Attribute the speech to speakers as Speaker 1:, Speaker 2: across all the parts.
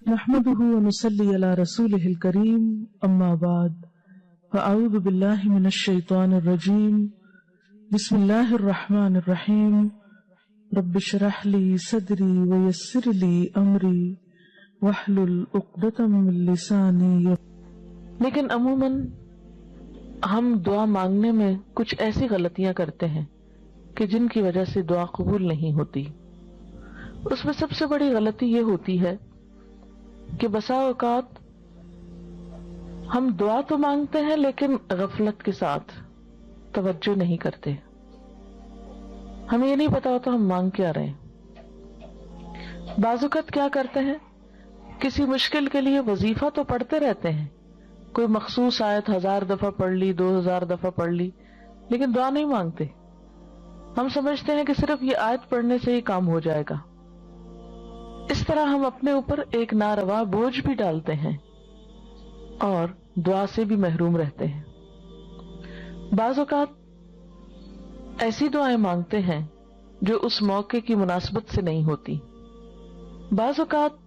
Speaker 1: نحمده ونصلي على رسوله الكريم أما بعد فأعوذ بالله من الشيطان الرجيم بسم الله الرحمن الرحيم رب اشرح لي صدري ويسر لي أمري واحلل عقدة من لساني.
Speaker 2: لیکن عموماً ہم دعا مانگنے میں کچھ ایسی غلطیاں کرتے ہیں کہ جن کی وجہ سے دعا قبول نہیں ہوتی. اس میں سب سے بڑی غلطی یہ ہوتی ہے کہ بسا اوقات ہم دعا تو مانگتے ہیں لیکن غفلت کے ساتھ توجہ نہیں کرتے. ہمیں یہ نہیں پتا ہوتا ہم مانگ کیا رہے ہیں. بعض اوقات کیا کرتے ہیں، کسی مشکل کے لیے وظیفہ تو پڑھتے رہتے ہیں، کوئی مخصوص آیت 1000 دفعہ پڑھ لی، 2000 دفعہ پڑھ لی، لیکن دعا نہیں مانگتے. ہم سمجھتے ہیں کہ صرف یہ آیت پڑھنے سے ہی کام ہو جائے گا. اس طرح ہم اپنے اوپر ایک ناروا بوجھ بھی ڈالتے ہیں اور دعا سے بھی محروم رہتے ہیں. بعض اوقات ایسی دعائیں مانگتے ہیں جو اس موقع کی مناسبت سے نہیں ہوتی. بعض اوقات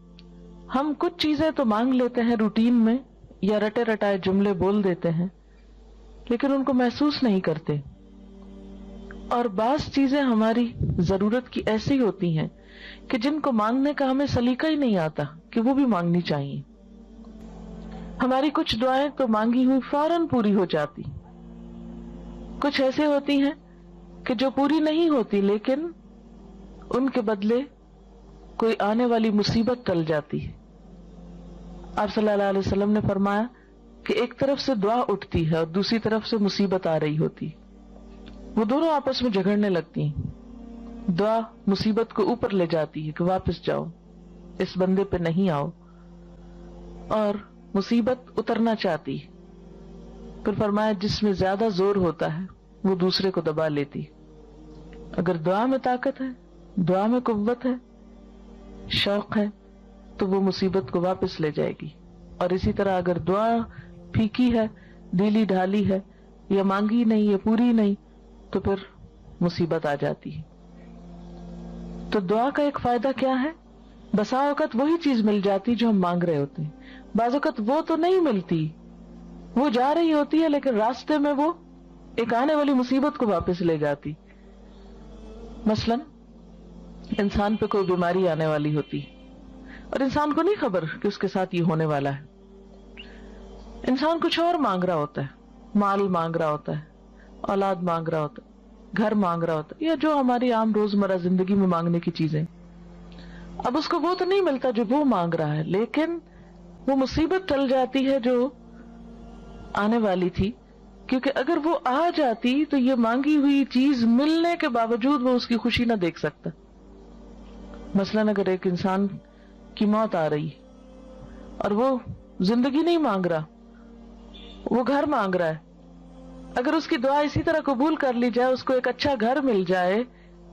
Speaker 2: ہم کچھ چیزیں تو مانگ لیتے ہیں روٹین میں یا رٹے رٹائے جملے بول دیتے ہیں لیکن ان کو محسوس نہیں کرتے. اور بعض چیزیں ہماری ضرورت کی ایسی ہوتی ہیں کہ جن کو مانگنے کا ہمیں سلیقہ ہی نہیں آتا کہ وہ بھی مانگنی چاہیے. ہماری کچھ دعائیں تو مانگی ہوئی فوراً پوری ہو جاتی، کچھ ایسے ہوتی ہیں کہ جو پوری نہیں ہوتی لیکن ان کے بدلے کوئی آنے والی مصیبت ٹل جاتی ہے. آپ صلی اللہ علیہ وسلم نے فرمایا کہ ایک طرف سے دعا اٹھتی ہے اور دوسری طرف سے مصیبت آ رہی ہوتی، وہ دونوں آپس میں جھگڑنے لگتی ہیں. دعا مصیبت کو اوپر لے جاتی ہے کہ واپس جاؤ، اس بندے پہ نہیں آؤ، اور مصیبت اترنا چاہتی. پھر فرمایا جس میں زیادہ زور ہوتا ہے وہ دوسرے کو دبا لیتی. اگر دعا میں طاقت ہے، دعا میں قوت ہے، شوق ہے، تو وہ مصیبت کو واپس لے جائے گی. اور اسی طرح اگر دعا پھیکی ہے، ڈھیلی ڈھالی ہے، یا مانگی نہیں یا پوری نہیں، تو پھر مصیبت آ جاتی ہے. تو دعا کا ایک فائدہ کیا ہے؟ بسا اوقات وہی چیز مل جاتی جو ہم مانگ رہے ہوتے ہیں. بعض اوقات وہ تو نہیں ملتی، وہ جا رہی ہوتی ہے لیکن راستے میں وہ ایک آنے والی مصیبت کو واپس لے جاتی. مثلاً انسان پہ کوئی بیماری آنے والی ہوتی اور انسان کو نہیں خبر کہ اس کے ساتھ یہ ہونے والا ہے. انسان کچھ اور مانگ رہا ہوتا ہے، مال مانگ رہا ہوتا ہے، اولاد مانگ رہا ہوتا ہے، گھر مانگ رہا ہوتا ہے، یا جو ہماری عام روزمرہ زندگی میں مانگنے کی چیزیں. اب اس کو وہ تو نہیں ملتا جو وہ مانگ رہا ہے، لیکن وہ مصیبت ٹل جاتی ہے جو آنے والی تھی، کیونکہ اگر وہ آ جاتی تو یہ مانگی ہوئی چیز ملنے کے باوجود وہ اس کی خوشی نہ دیکھ سکتا. مثلاً اگر ایک انسان کی موت آ رہی اور وہ زندگی نہیں مانگ رہا، وہ گھر مانگ رہا ہے، اگر اس کی دعا اسی طرح قبول کر لی جائے، اس کو ایک اچھا گھر مل جائے،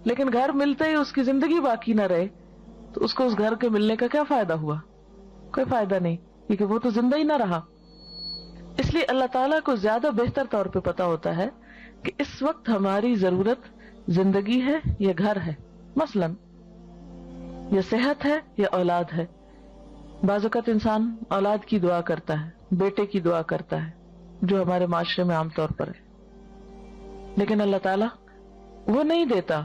Speaker 2: لیکن گھر ملتے ہی اس کی زندگی باقی نہ رہے، تو اس کو اس گھر کے ملنے کا کیا فائدہ ہوا؟ کوئی فائدہ نہیں، کیونکہ وہ تو زندہ ہی نہ رہا. اس لیے اللہ تعالیٰ کو زیادہ بہتر طور پہ پتا ہوتا ہے کہ اس وقت ہماری ضرورت زندگی ہے یا گھر ہے، مثلاً یا صحت ہے یا اولاد ہے. بعض اوقات انسان اولاد کی دعا کرتا ہے، بیٹے کی دعا کرتا ہے، جو ہمارے معاشرے میں عام طور پر ہے، لیکن اللہ تعالیٰ وہ نہیں دیتا،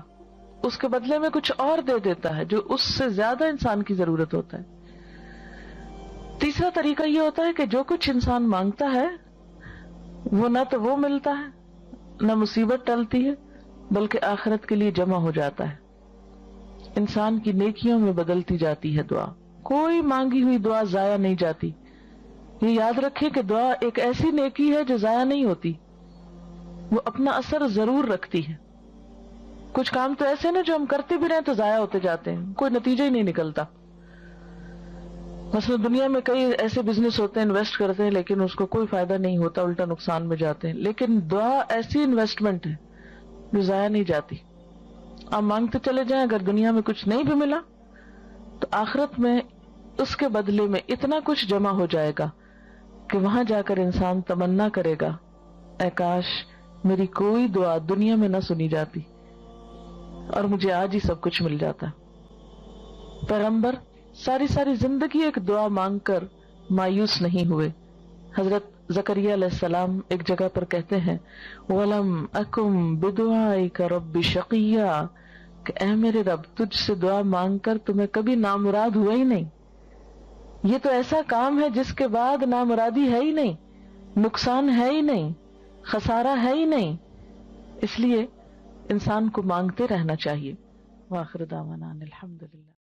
Speaker 2: اس کے بدلے میں کچھ اور دے دیتا ہے جو اس سے زیادہ انسان کی ضرورت ہوتا ہے. تیسرا طریقہ یہ ہوتا ہے کہ جو کچھ انسان مانگتا ہے وہ نہ تو وہ ملتا ہے، نہ مصیبت ٹلتی ہے، بلکہ آخرت کے لیے جمع ہو جاتا ہے، انسان کی نیکیوں میں بدلتی جاتی ہے دعا. کوئی مانگی ہوئی دعا ضائع نہیں جاتی. یہ یاد رکھیں کہ دعا ایک ایسی نیکی ہے جو ضائع نہیں ہوتی، وہ اپنا اثر ضرور رکھتی ہے. کچھ کام تو ایسے نا جو ہم کرتے بھی رہے تو ضائع ہوتے جاتے ہیں، کوئی نتیجہ ہی نہیں نکلتا. مثلا دنیا میں کئی ایسے بزنس ہوتے ہیں، انویسٹ کرتے ہیں لیکن اس کو کوئی فائدہ نہیں ہوتا، الٹا نقصان میں جاتے ہیں. لیکن دعا ایسی انویسٹمنٹ ہے جو ضائع نہیں جاتی. آپ مانگتے چلے جائیں، اگر دنیا میں کچھ نہیں بھی ملا تو آخرت میں اس کے بدلے میں اتنا کچھ جمع ہو جائے گا کہ وہاں جا کر انسان تمنا کرے گا، اے کاش میری کوئی دعا دنیا میں نہ سنی جاتی اور مجھے آج ہی سب کچھ مل جاتا. پیغمبر ساری ساری زندگی ایک دعا مانگ کر مایوس نہیں ہوئے. حضرت زکریا علیہ السلام ایک جگہ پر کہتے ہیں وَلَمْ أَكُمْ بِدُعَائِكَ رَبِّ شَقِيًّا، کہ اے میرے رب تجھ سے دعا مانگ کر تمہیں کبھی نامراد ہوا ہی نہیں. یہ تو ایسا کام ہے جس کے بعد نامرادی ہے ہی نہیں، نقصان ہے ہی نہیں، خسارہ ہے ہی نہیں. اس لیے انسان کو مانگتے رہنا چاہیے. وآخر دعوانا الحمدللہ.